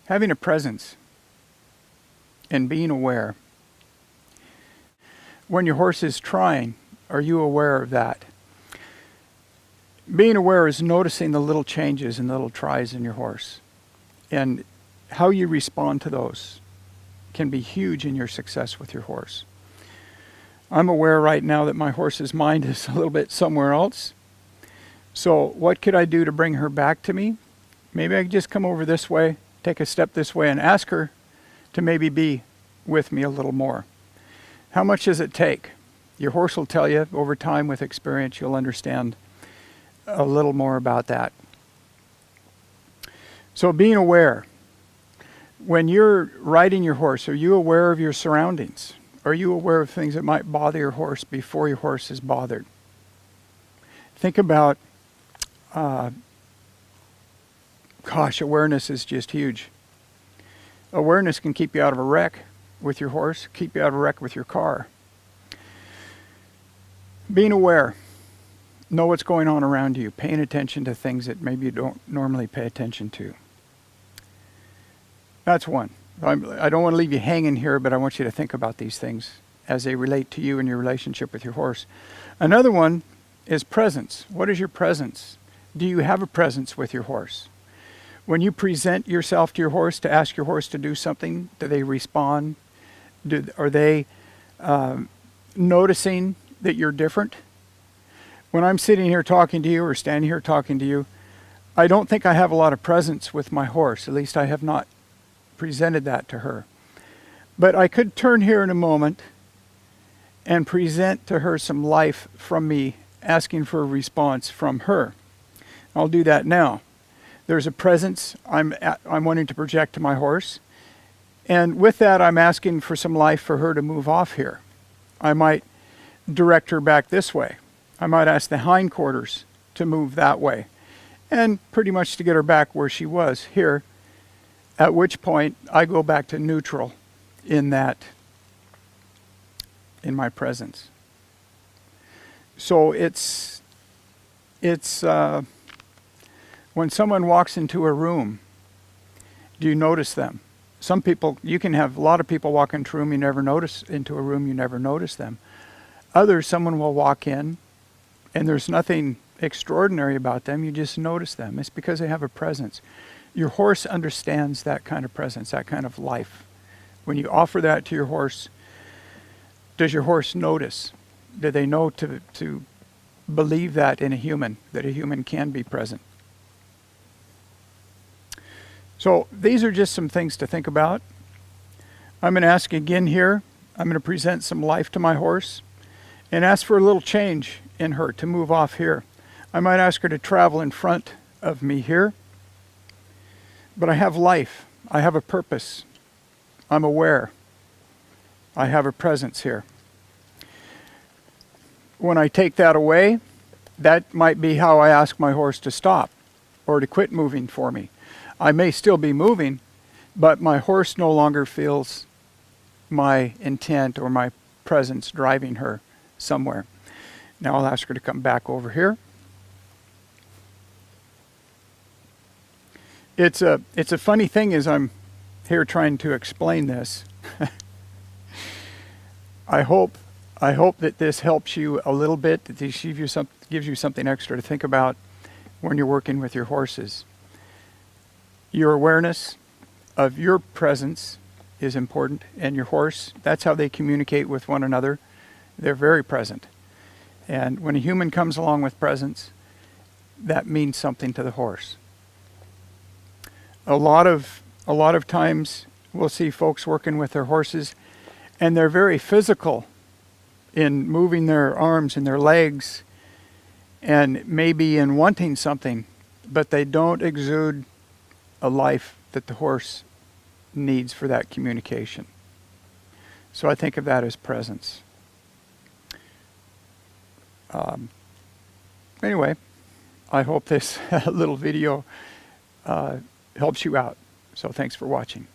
having a presence and being aware. When your horse is trying, are you aware of that? Being aware is noticing the little changes and little tries in your horse. And how you respond to those can be huge in your success with your horse. I'm aware right now that my horse's mind is a little bit somewhere else. So what could I do to bring her back to me? Maybe I could just come over this way, take a step this way, and ask her to maybe be with me a little more. How much does it take? Your horse will tell you. Over time, with experience, you'll understand a little more about that. So being aware. When you're riding your horse, are you aware of your surroundings? Are you aware of things that might bother your horse before your horse is bothered? Think about, awareness is just huge. Awareness can keep you out of a wreck with your horse, keep you out of a wreck with your car. Being aware. Know what's going on around you. Paying attention to things that maybe you don't normally pay attention to. That's one. I don't want to leave you hanging here, but I want you to think about these things as they relate to you and your relationship with your horse. Another one is presence. What is your presence? Do you have a presence with your horse? When you present yourself to your horse to ask your horse to do something, do they respond? Are they noticing that you're different? When I'm sitting here talking to you or standing here talking to you, I don't think I have a lot of presence with my horse. At least I have not presented that to her. But I could turn here in a moment and present to her some life from me, asking for a response from her. I'll do that now. There's a presence I'm wanting to project to my horse. And with that, I'm asking for some life for her to move off here. I might direct her back this way. I might ask the hindquarters to move that way. And pretty much to get her back where she was here. At which point, I go back to neutral in my presence. So it's when someone walks into a room, do you notice them? Some people, you can have a lot of people walk into a room, you never notice them. Others, someone will walk in, and there's nothing extraordinary about them, you just notice them. It's because they have a presence. Your horse understands that kind of presence, that kind of life. When you offer that to your horse, does your horse notice? Do they know to believe that in a human, that a human can be present? So these are just some things to think about. I'm going to ask again here. I'm going to present some life to my horse and ask for a little change in her to move off here. I might ask her to travel in front of me here. But I have life. I have a purpose. I'm aware. I have a presence here. When I take that away, that might be how I ask my horse to stop or to quit moving for me. I may still be moving, but my horse no longer feels my intent or my presence driving her somewhere. Now I'll ask her to come back over here. It's a funny thing as I'm here trying to explain this. I hope that this helps you a little bit, that this gives you something extra to think about when you're working with your horses. Your awareness of your presence is important, and your horse, that's how they communicate with one another. They're very present. And when a human comes along with presence, that means something to the horse. A lot of times we'll see folks working with their horses, and they're very physical in moving their arms and their legs and maybe in wanting something, but they don't exude a life that the horse needs for that communication. So I think of that as presence. Anyway, I hope this little video helps you out. So thanks for watching.